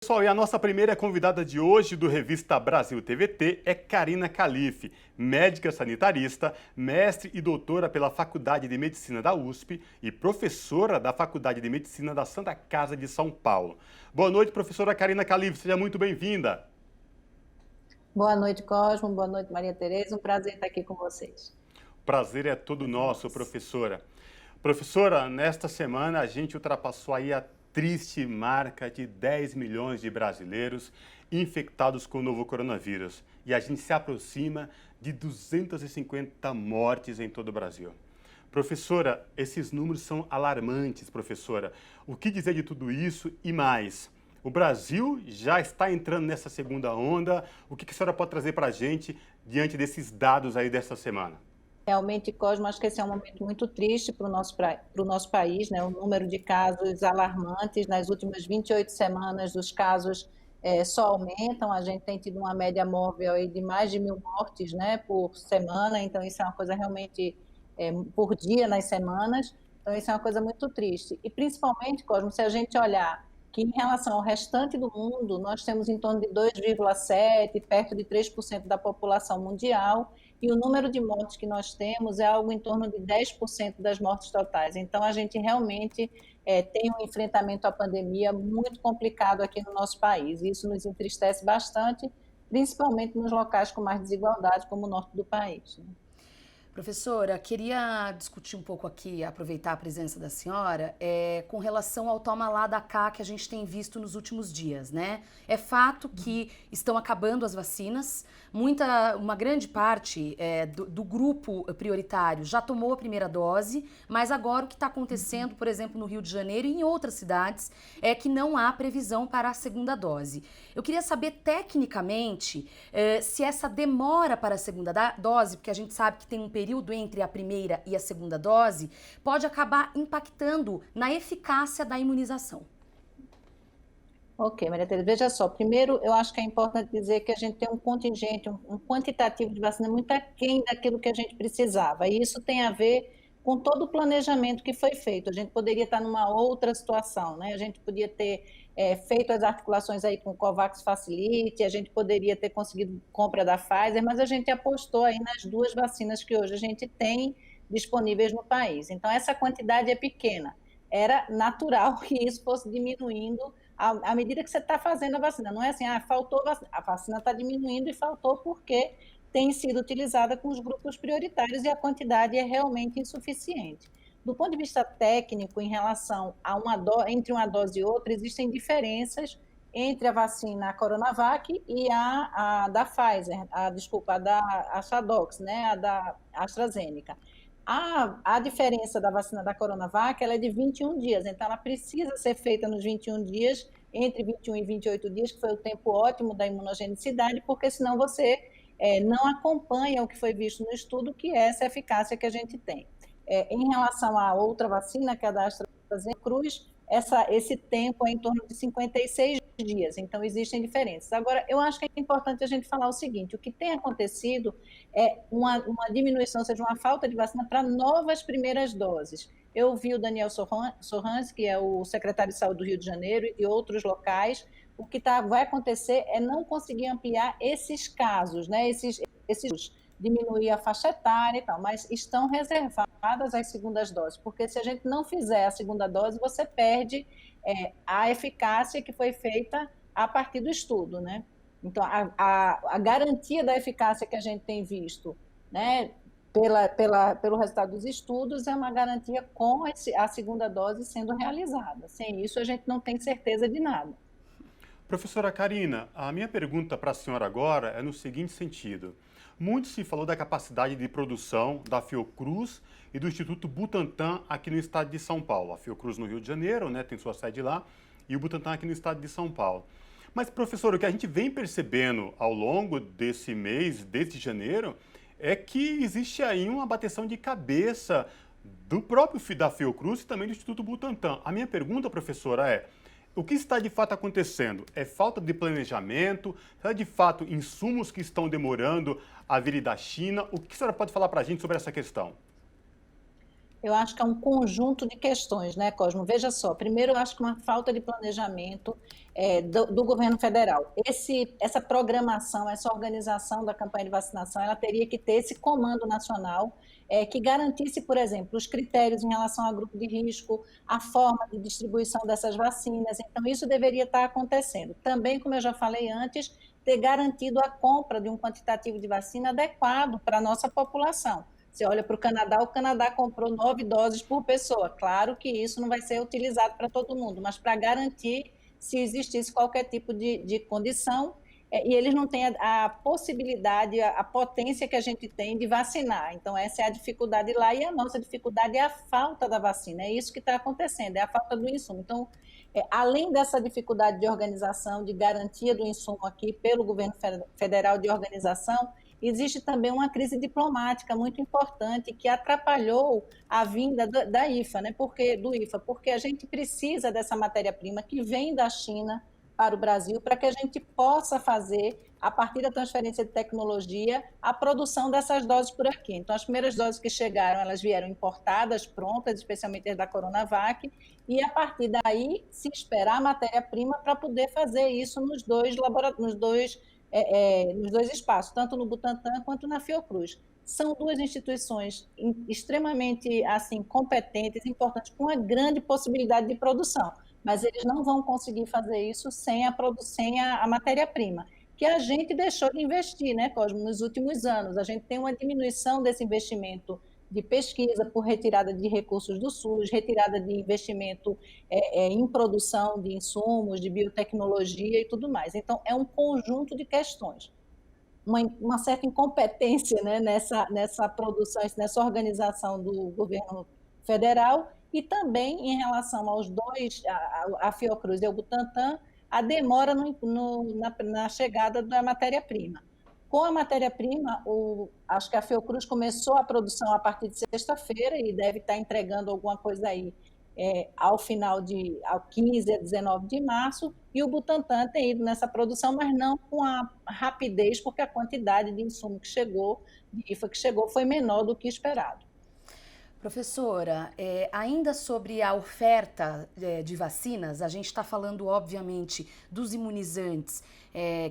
Pessoal, e a nossa primeira convidada de hoje do Revista Brasil TVT é Karina Calife, médica sanitarista, mestre e doutora pela Faculdade de Medicina da USP e professora da Faculdade de Medicina da Santa Casa de São Paulo. Boa noite, professora Karina Calife, seja muito bem-vinda. Boa noite, Cosmo. Boa noite, Maria Tereza. Um prazer estar aqui com vocês. Prazer é todo Prazer nosso, nosso. professora. Professora, nesta semana a gente ultrapassou aí a triste marca de 10 milhões de brasileiros infectados com o novo coronavírus. E a gente se aproxima de 250 mortes em todo o Brasil. Professora, esses números são alarmantes, professora. O que dizer de tudo isso e mais? O Brasil já está entrando nessa segunda onda. O que a senhora pode trazer para a gente diante desses dados aí desta semana? Realmente, Cosmo, acho que esse é um momento muito triste para o nosso país, né? O número de casos alarmantes nas últimas 28 semanas, os casos só aumentam. A gente tem tido uma média móvel aí de mais de 1.000 mortes, né, por semana. Então, isso é uma coisa realmente por dia nas semanas. Então, isso é uma coisa muito triste. E, principalmente, Cosmo, se a gente olhar que em relação ao restante do mundo, nós temos em torno de 2,7, perto de 3% da população mundial, e o número de mortes que nós temos é algo em torno de 10% das mortes totais. Então, a gente realmente tem um enfrentamento à pandemia muito complicado aqui no nosso país. Isso nos entristece bastante, principalmente nos locais com mais desigualdade, como o norte do país, né? Professora, queria discutir um pouco aqui, aproveitar a presença da senhora, com relação ao toma lá da cá que a gente tem visto nos últimos dias, né? É fato que estão acabando as vacinas, uma grande parte do grupo prioritário já tomou a primeira dose, mas agora o que está acontecendo, por exemplo, no Rio de Janeiro e em outras cidades, é que não há previsão para a segunda dose. Eu queria saber tecnicamente se essa demora para a segunda dose, porque a gente sabe que tem um período entre a primeira e a segunda dose, pode acabar impactando na eficácia da imunização. Ok, Maria Tereza, veja só, primeiro eu acho que é importante dizer que a gente tem um contingente, um quantitativo de vacina muito aquém daquilo que a gente precisava, e isso tem a ver com todo o planejamento que foi feito. A gente poderia estar numa outra situação, né? A gente podia ter feito as articulações aí com o COVAX Facilite, a gente poderia ter conseguido compra da Pfizer, mas a gente apostou aí nas duas vacinas que hoje a gente tem disponíveis no país. Então, essa quantidade é pequena. Era natural que isso fosse diminuindo à medida que você está fazendo a vacina. Não é assim, faltou vacina. A vacina está diminuindo e faltou porque tem sido utilizada com os grupos prioritários e a quantidade é realmente insuficiente. Do ponto de vista técnico, em relação a entre uma dose e outra, existem diferenças entre a vacina Coronavac e a da Pfizer, desculpa, a da Astradox, né, a da AstraZeneca. A diferença da vacina da Coronavac ela é de 21 dias, então ela precisa ser feita nos 21 dias, entre 21 e 28 dias, que foi o tempo ótimo da imunogenicidade, porque senão você não acompanha o que foi visto no estudo, que é essa eficácia que a gente tem. Em relação à outra vacina, que é a da AstraZeneca Cruz, esse tempo é em torno de 56 dias, então existem diferenças. Agora, eu acho que é importante a gente falar o seguinte: o que tem acontecido é uma diminuição, ou seja, uma falta de vacina para novas primeiras doses. Eu vi o Daniel Sorrans, que é o secretário de Saúde do Rio de Janeiro, e outros locais. O que vai acontecer é não conseguir ampliar esses casos, né? Esses diminuir a faixa etária e tal, mas estão reservadas as segundas doses, porque se a gente não fizer a segunda dose, você perde a eficácia que foi feita a partir do estudo, né? Então, a garantia da eficácia que a gente tem visto, né, pelo resultado dos estudos, é uma garantia com a segunda dose sendo realizada. Sem isso, a gente não tem certeza de nada. Professora Karina, a minha pergunta para a senhora agora é no seguinte sentido. Muito se falou da capacidade de produção da Fiocruz e do Instituto Butantan aqui no estado de São Paulo. A Fiocruz no Rio de Janeiro, né, tem sua sede lá, e o Butantan aqui no estado de São Paulo. Mas, professor, o que a gente vem percebendo ao longo desse mês, desde janeiro, é que existe aí uma bateção de cabeça do próprio da Fiocruz e também do Instituto Butantan. A minha pergunta, professora, é: o que está de fato acontecendo? É falta de planejamento? É de fato insumos que estão demorando a vir da China? O que a senhora pode falar para a gente sobre essa questão? Eu acho que é um conjunto de questões, né, Cosmo? Veja só, primeiro eu acho que uma falta de planejamento do governo federal. Essa programação, essa organização da campanha de vacinação, ela teria que ter esse comando nacional que garantisse, por exemplo, os critérios em relação ao grupo de risco, a forma de distribuição dessas vacinas. Então, isso deveria estar acontecendo. Também, como eu já falei antes, ter garantido a compra de um quantitativo de vacina adequado para a nossa população. Você olha para o Canadá comprou 9 doses por pessoa. Claro que isso não vai ser utilizado para todo mundo, mas para garantir se existisse qualquer tipo de condição, e eles não têm a possibilidade, a potência que a gente tem de vacinar. Então, essa é a dificuldade lá, e a nossa dificuldade é a falta da vacina. É isso que está acontecendo, é a falta do insumo. Então, além dessa dificuldade de organização, de garantia do insumo aqui pelo governo federal de organização, existe também uma crise diplomática muito importante que atrapalhou a vinda da IFA, né? Porque a gente precisa dessa matéria-prima que vem da China para o Brasil para que a gente possa fazer, a partir da transferência de tecnologia, a produção dessas doses por aqui. Então, as primeiras doses que chegaram, elas vieram importadas, prontas, especialmente as da Coronavac, e a partir daí se esperar a matéria-prima para poder fazer isso nos dois nos dois espaços, tanto no Butantan quanto na Fiocruz. São duas instituições extremamente assim competentes, importantes, com uma grande possibilidade de produção, mas eles não vão conseguir fazer isso sem a matéria-prima, que a gente deixou de investir, né, Cosmo, nos últimos anos. A gente tem uma diminuição desse investimento de pesquisa por retirada de recursos do SUS, retirada de investimento em produção de insumos, de biotecnologia e tudo mais. Então, é um conjunto de questões. Uma certa incompetência, né, nessa produção, nessa organização do governo federal, e também em relação aos dois, a Fiocruz e o Butantan, a demora na chegada da matéria-prima. Com a matéria-prima, acho que a Fiocruz começou a produção a partir de sexta-feira e deve estar entregando alguma coisa aí ao 15 a 19 de março, e o Butantan tem ido nessa produção, mas não com a rapidez, porque a quantidade de insumo que chegou, de IFA que chegou, foi menor do que esperado. Professora, ainda sobre a oferta de vacinas, a gente está falando, obviamente, dos imunizantes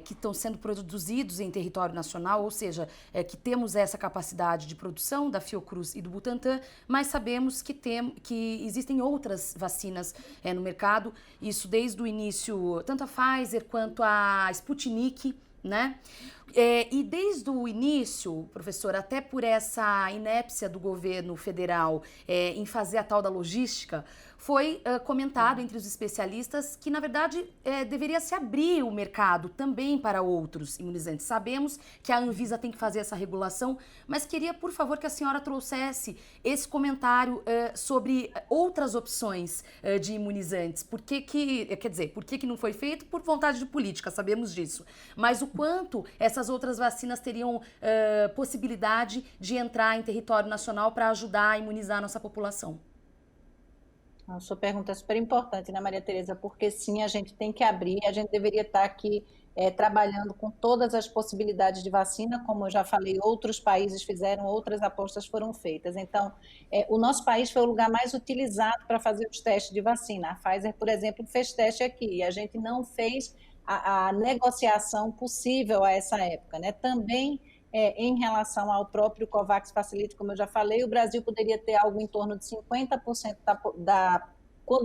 que estão sendo produzidos em território nacional, ou seja, que temos essa capacidade de produção da Fiocruz e do Butantan, mas sabemos que existem outras vacinas no mercado, isso desde o início, tanto a Pfizer quanto a Sputnik, né? E desde o início, professor, até por essa inépcia do governo federal em fazer a tal da logística, foi comentado entre os especialistas que, na verdade, deveria se abrir o mercado também para outros imunizantes. Sabemos que a Anvisa tem que fazer essa regulação, mas queria, por favor, que a senhora trouxesse esse comentário sobre outras opções de imunizantes. Por que não foi feito? Por vontade de política, sabemos disso. Mas o quanto essas outras vacinas teriam possibilidade de entrar em território nacional para ajudar a imunizar a nossa população? A sua pergunta é super importante, né, Maria Tereza? Porque sim, a gente tem que abrir, a gente deveria estar aqui trabalhando com todas as possibilidades de vacina, como eu já falei, outros países fizeram, outras apostas foram feitas. Então, o nosso país foi o lugar mais utilizado para fazer os testes de vacina. A Pfizer, por exemplo, fez teste aqui, e a gente não fez a negociação possível a essa época, né? Também em relação ao próprio COVAX Facility, como eu já falei, o Brasil poderia ter algo em torno de 50%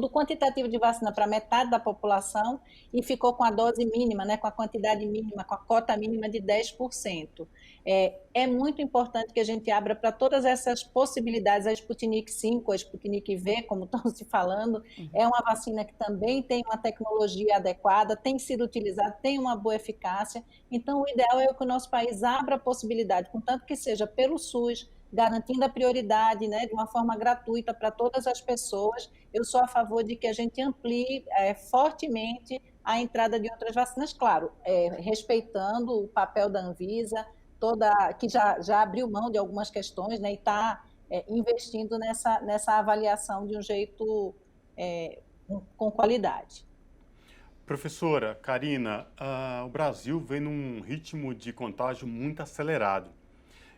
do quantitativo de vacina para metade da população e ficou com a dose mínima, né, com a quantidade mínima, com a cota mínima de 10%. É muito importante que a gente abra para todas essas possibilidades. A Sputnik 5, a Sputnik V, como estão se falando, é uma vacina que também tem uma tecnologia adequada, tem sido utilizada, tem uma boa eficácia. Então, o ideal é que o nosso país abra a possibilidade, contanto que seja pelo SUS, garantindo a prioridade, né, de uma forma gratuita para todas as pessoas. Eu sou a favor de que a gente amplie fortemente a entrada de outras vacinas, claro, respeitando o papel da Anvisa, que já abriu mão de algumas questões, né, e está investindo nessa avaliação de um jeito com qualidade. Professora Karina, o Brasil vem num ritmo de contágio muito acelerado.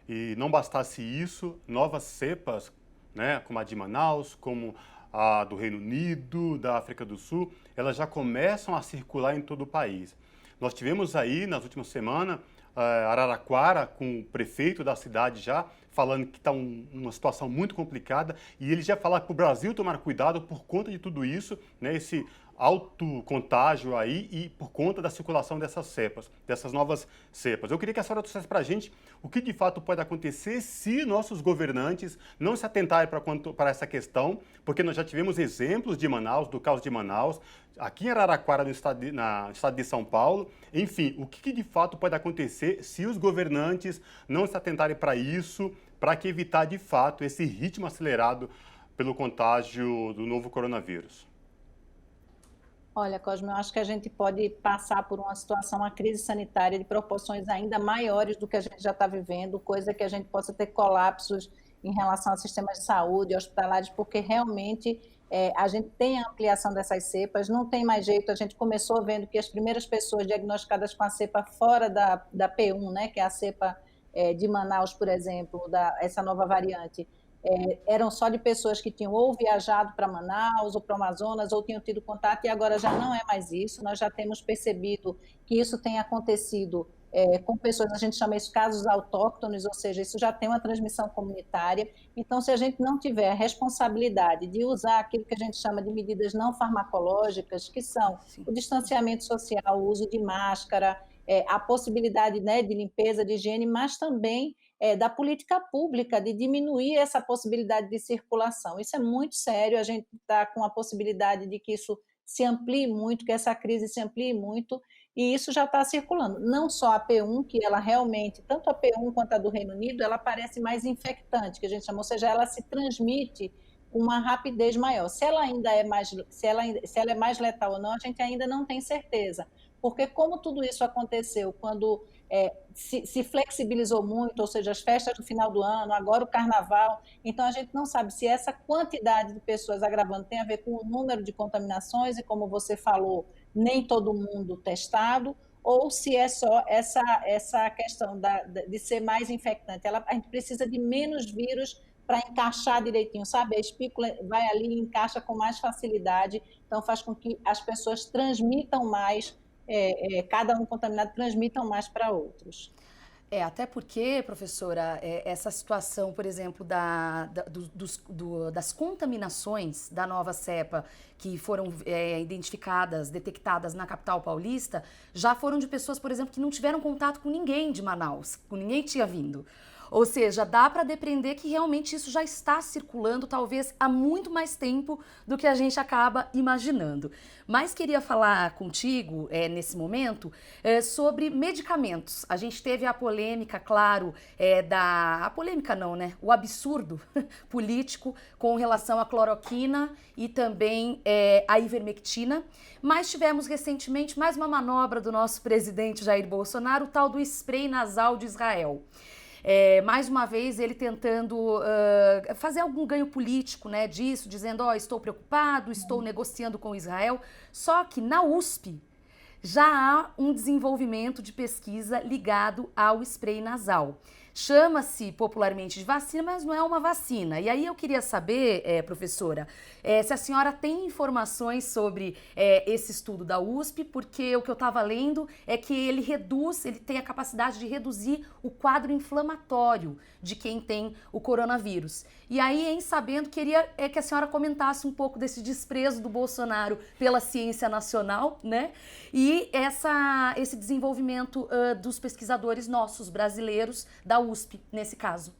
E não bastasse isso, novas cepas né, como a de Manaus, como a do Reino Unido, da África do Sul, elas já começam a circular em todo o país. Nós tivemos aí, nas últimas semanas, Araraquara, com o prefeito da cidade já, falando que está uma situação muito complicada, e ele já fala para o Brasil tomar cuidado por conta de tudo isso, né, esse alto contágio aí e por conta da circulação dessas cepas, dessas novas cepas. Eu queria que a senhora trouxesse para a gente o que de fato pode acontecer se nossos governantes não se atentarem para essa questão, porque nós já tivemos exemplos de Manaus, do caos de Manaus, aqui em Araraquara, no estado de São Paulo. Enfim, o que de fato pode acontecer se os governantes não se atentarem para isso, para que evitar de fato esse ritmo acelerado pelo contágio do novo coronavírus? Olha, Cosme, eu acho que a gente pode passar por uma situação, uma crise sanitária de proporções ainda maiores do que a gente já está vivendo, coisa que a gente possa ter colapsos em relação a sistemas de saúde, hospitalares, porque realmente a gente tem a ampliação dessas cepas, não tem mais jeito. A gente começou vendo que as primeiras pessoas diagnosticadas com a cepa fora da P1, né, que é a cepa de Manaus, por exemplo, essa nova variante, eram só de pessoas que tinham ou viajado para Manaus ou para o Amazonas ou tinham tido contato, e agora já não é mais isso. Nós já temos percebido que isso tem acontecido com pessoas, a gente chama isso casos autóctones, ou seja, isso já tem uma transmissão comunitária. Então, se a gente não tiver a responsabilidade de usar aquilo que a gente chama de medidas não farmacológicas, que são o distanciamento social, o uso de máscara, a possibilidade, né, de limpeza, de higiene, mas também da política pública de diminuir essa possibilidade de circulação. Isso é muito sério, a gente está com a possibilidade de que isso se amplie muito, que essa crise se amplie muito, e isso já está circulando. Não só a P1, que ela realmente, tanto a P1 quanto a do Reino Unido, ela parece mais infectante, que a gente chama, ou seja, ela se transmite com uma rapidez maior. Se ela ainda é mais, se ela é mais letal ou não, a gente ainda não tem certeza, porque como tudo isso aconteceu quando se flexibilizou muito, ou seja, as festas do final do ano, agora o carnaval, então a gente não sabe se essa quantidade de pessoas agravando tem a ver com o número de contaminações, e como você falou, nem todo mundo testado, ou se é só essa questão de ser mais infectante. A gente precisa de menos vírus para encaixar direitinho, sabe? A espícula vai ali e encaixa com mais facilidade, então faz com que as pessoas transmitam mais, cada um contaminado transmitam mais para outros. Até porque, professora, essa situação, por exemplo, das contaminações da nova cepa que foram identificadas, detectadas na capital paulista, já foram de pessoas, por exemplo, que não tiveram contato com ninguém de Manaus, com ninguém que tinha vindo. Ou seja, dá para depreender que realmente isso já está circulando, talvez há muito mais tempo do que a gente acaba imaginando. Mas queria falar contigo, nesse momento, sobre medicamentos. A gente teve a polêmica, claro, a polêmica não, né? O absurdo político com relação à cloroquina e também a ivermectina. Mas tivemos recentemente mais uma manobra do nosso presidente Jair Bolsonaro, o tal do spray nasal de Israel. Mais uma vez ele tentando fazer algum ganho político, né, disso, dizendo, estou preocupado, estou negociando com Israel. Só que na USP já há um desenvolvimento de pesquisa ligado ao spray nasal. Chama-se popularmente de vacina, mas não é uma vacina. E aí eu queria saber, professora, se a senhora tem informações sobre esse estudo da USP, porque o que eu estava lendo é que ele tem a capacidade de reduzir o quadro inflamatório de quem tem o coronavírus. E aí, em sabendo, queria que a senhora comentasse um pouco desse desprezo do Bolsonaro pela ciência nacional, né? E esse desenvolvimento dos pesquisadores nossos, brasileiros, da USP, nesse caso.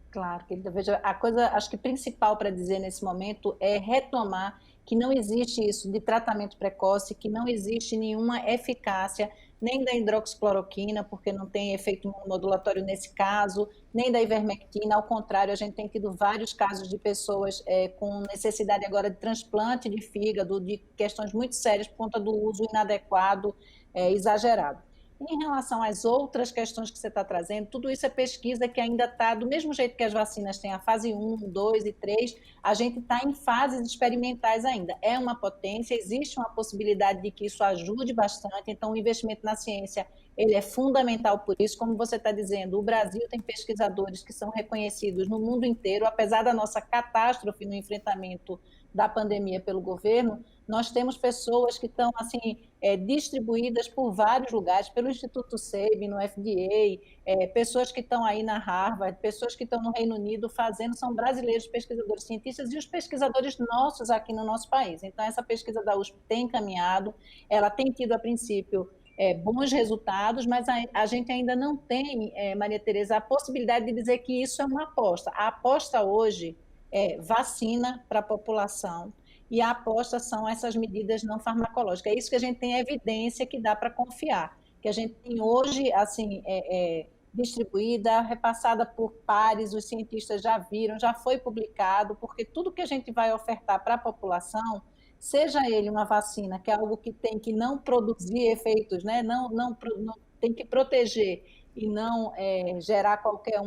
Claro, querida. Veja, a coisa, acho que principal para dizer nesse momento é retomar que não existe isso de tratamento precoce, que não existe nenhuma eficácia, nem da hidroxicloroquina, porque não tem efeito modulatório nesse caso, nem da ivermectina. Ao contrário, a gente tem tido vários casos de pessoas com necessidade agora de transplante de fígado, de questões muito sérias por conta do uso inadequado, exagerado. Em relação às outras questões que você está trazendo, tudo isso é pesquisa que ainda está, do mesmo jeito que as vacinas têm a fase 1, 2 e 3, a gente está em fases experimentais ainda. É uma potência, existe uma possibilidade de que isso ajude bastante, então o investimento na ciência ele é fundamental por isso, como você está dizendo, o Brasil tem pesquisadores que são reconhecidos no mundo inteiro, apesar da nossa catástrofe no enfrentamento da pandemia pelo governo, nós temos pessoas que estão assim distribuídas por vários lugares, pelo Instituto SEBI, no FDA, pessoas que estão aí na Harvard, pessoas que estão no Reino Unido fazendo, são brasileiros pesquisadores cientistas e os pesquisadores nossos aqui no nosso país. Então, essa pesquisa da USP tem caminhado, ela tem tido, a princípio, bons resultados, mas a gente ainda não tem, Maria Tereza, a possibilidade de dizer que isso é uma aposta. A aposta hoje é vacina para a população, e a aposta são essas medidas não farmacológicas. É isso que a gente tem evidência que dá para confiar, que a gente tem hoje, assim, distribuída, repassada por pares, os cientistas já viram, já foi publicado, porque tudo que a gente vai ofertar para a população, seja ele uma vacina, que é algo que tem que não produzir efeitos, né? não tem que proteger e não gerar qualquer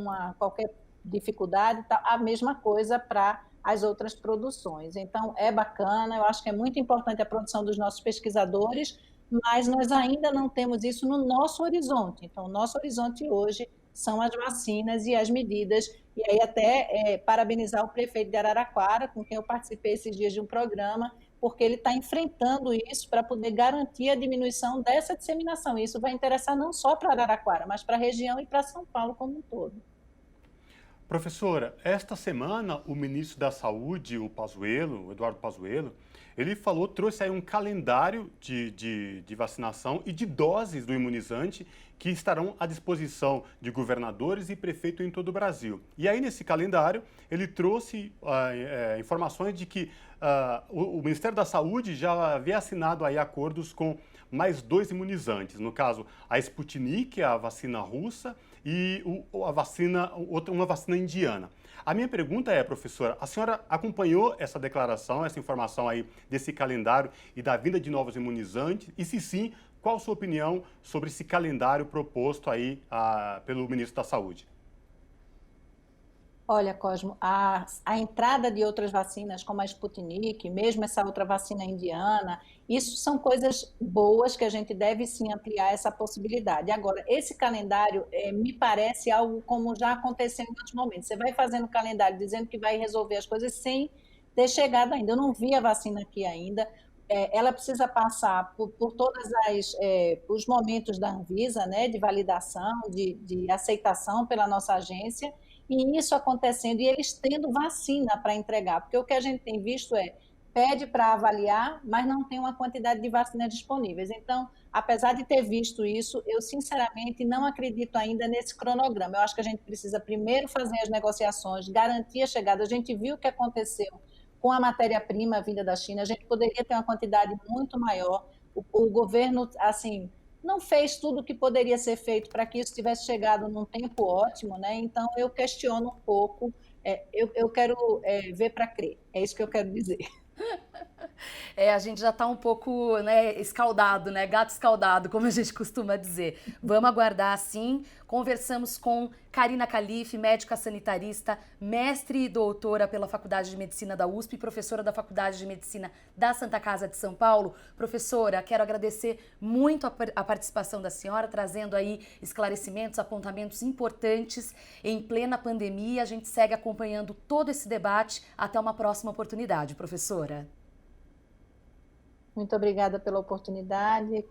dificuldade, tá? A mesma coisa para as outras produções. Então, é bacana, eu acho que é muito importante a produção dos nossos pesquisadores, mas nós ainda não temos isso no nosso horizonte. Então, o nosso horizonte hoje são as vacinas e as medidas, e aí até parabenizar o prefeito de Araraquara, com quem eu participei esses dias de um programa, porque ele está enfrentando isso para poder garantir a diminuição dessa disseminação. E isso vai interessar não só para Araraquara, mas para a região e para São Paulo como um todo. Professora, esta semana o ministro da Saúde, o Eduardo Pazuello, ele trouxe aí um calendário de vacinação e de doses do imunizante que estarão à disposição de governadores e prefeitos em todo o Brasil. E aí, nesse calendário, ele trouxe informações de que o Ministério da Saúde já havia assinado aí acordos com mais 2 imunizantes, no caso, a Sputnik, a vacina russa, e uma vacina indiana. A minha pergunta é, professora, a senhora acompanhou essa declaração, essa informação aí desse calendário e da vinda de novos imunizantes? E se sim, qual a sua opinião sobre esse calendário proposto aí pelo ministro da Saúde? Olha, Cosmo, a entrada de outras vacinas, como a Sputnik, mesmo essa outra vacina indiana, isso são coisas boas que a gente deve sim ampliar essa possibilidade. Agora, esse calendário me parece algo como já aconteceu em outros momentos. Você vai fazendo calendário dizendo que vai resolver as coisas sem ter chegado ainda. Eu não vi a vacina aqui ainda. Ela precisa passar por todos os momentos da Anvisa, né, de validação, de aceitação pela nossa agência, e isso acontecendo, e eles tendo vacina para entregar, porque o que a gente tem visto pede para avaliar, mas não tem uma quantidade de vacinas disponíveis. Então, apesar de ter visto isso, eu sinceramente não acredito ainda nesse cronograma. Eu acho que a gente precisa primeiro fazer as negociações, garantir a chegada. A gente viu o que aconteceu com a matéria-prima vinda da China, a gente poderia ter uma quantidade muito maior. O governo, assim, não fez tudo o que poderia ser feito para que isso tivesse chegado num tempo ótimo, né? Então, eu questiono um pouco, eu quero ver para crer, é isso que eu quero dizer. A gente já está um pouco, né, escaldado, né, gato escaldado, como a gente costuma dizer. Vamos aguardar, sim. Conversamos com Karina Calife, médica sanitarista, mestre e doutora pela Faculdade de Medicina da USP, professora da Faculdade de Medicina da Santa Casa de São Paulo. Professora, quero agradecer muito a participação da senhora, trazendo aí esclarecimentos, apontamentos importantes em plena pandemia. A gente segue acompanhando todo esse debate. Até uma próxima oportunidade, professora. Muito obrigada pela oportunidade.